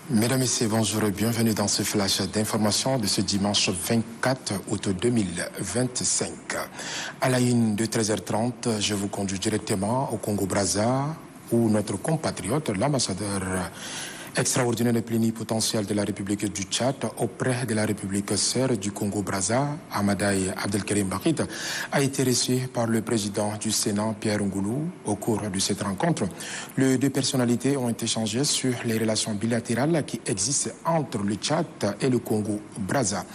Mesdames, Messieurs, bonjour et bienvenue dans ce flash d'information de ce dimanche 24 août 2025. À la une de 13h30, je vous conduis directement au Congo-Brazza où notre compatriote, l'ambassadeur extraordinaire et plénipotentiel de la République du Tchad auprès de la République sœur du Congo-Brazza, Hamadaye Abdelkarim Bakit, a été reçu par le président du Sénat, Pierre Ngoulou, au cours de cette rencontre. Les deux personnalités ont échangé sur les relations bilatérales qui existent entre le Tchad et le Congo-Brazza.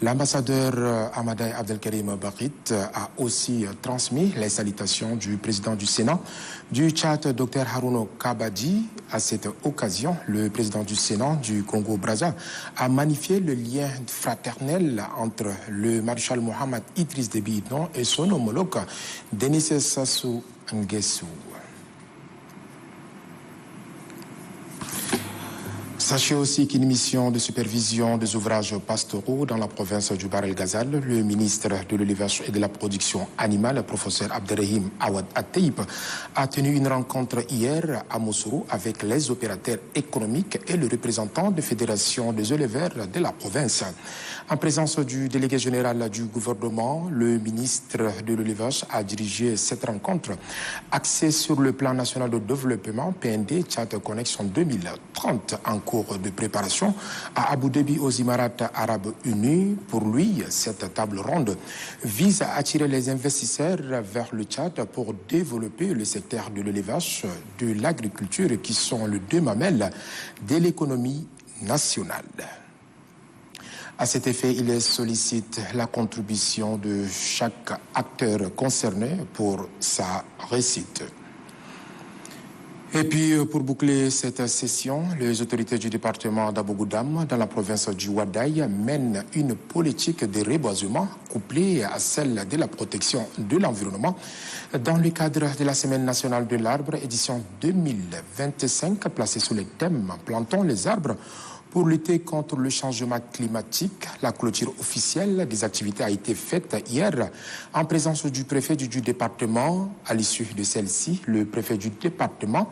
L'ambassadeur Hamadaye Abdelkarim Bakit a aussi transmis les salutations du président du Sénat du Tchad, Dr Harouno Kabadi. À cette occasion, le président du Sénat du Congo-Brazza a magnifié le lien fraternel entre le maréchal Mohamed Idriss Déby Itno et son homologue Denis Sassou Nguesso. Sachez aussi qu'une mission de supervision des ouvrages pastoraux dans la province du Bahr el-Ghazal, le ministre de l'élevage et de la production animale, le professeur Abderrahim Awad Ateib, a tenu une rencontre hier à Moussourou avec les opérateurs économiques et le représentant de fédération des éleveurs de la province. En présence du délégué général du gouvernement, le ministre de l'élevage a dirigé cette rencontre axée sur le plan national de développement PND Tchad Connection 2030 en cours de préparation à Abu Dhabi aux Émirats arabes unis. Pour lui, cette table ronde vise à attirer les investisseurs vers le Tchad pour développer le secteur de l'élevage, de l'agriculture qui sont les deux mamelles de l'économie nationale. À cet effet, il sollicite la contribution de chaque acteur concerné pour sa réussite. Et puis, pour boucler cette session, les autorités du département d'Abogoudam, dans la province du Ouadaï, mènent une politique de reboisement couplée à celle de la protection de l'environnement dans le cadre de la Semaine nationale de l'arbre, édition 2025, placée sous le thème « Plantons les arbres ». Pour lutter contre le changement climatique, la clôture officielle des activités a été faite hier en présence du préfet du département. À l'issue de celle-ci, le préfet du département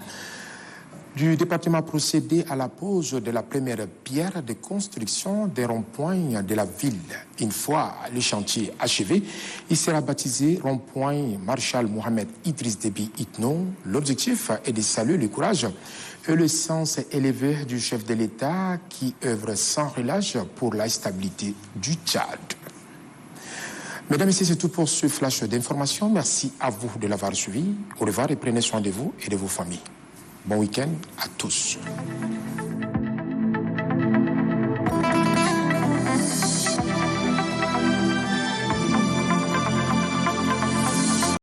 a procédé à la pose de la première pierre de construction des ronds-points de la ville. Une fois le chantier achevé, il sera baptisé rond-point Maréchal Mohamed Idriss Déby Itno. L'objectif est de saluer le courage et le sens élevé du chef de l'État qui œuvre sans relâche pour la stabilité du Tchad. Mesdames et messieurs, c'est tout pour ce flash d'information. Merci à vous de l'avoir suivi. Au revoir et prenez soin de vous et de vos familles. Bon week-end à tous.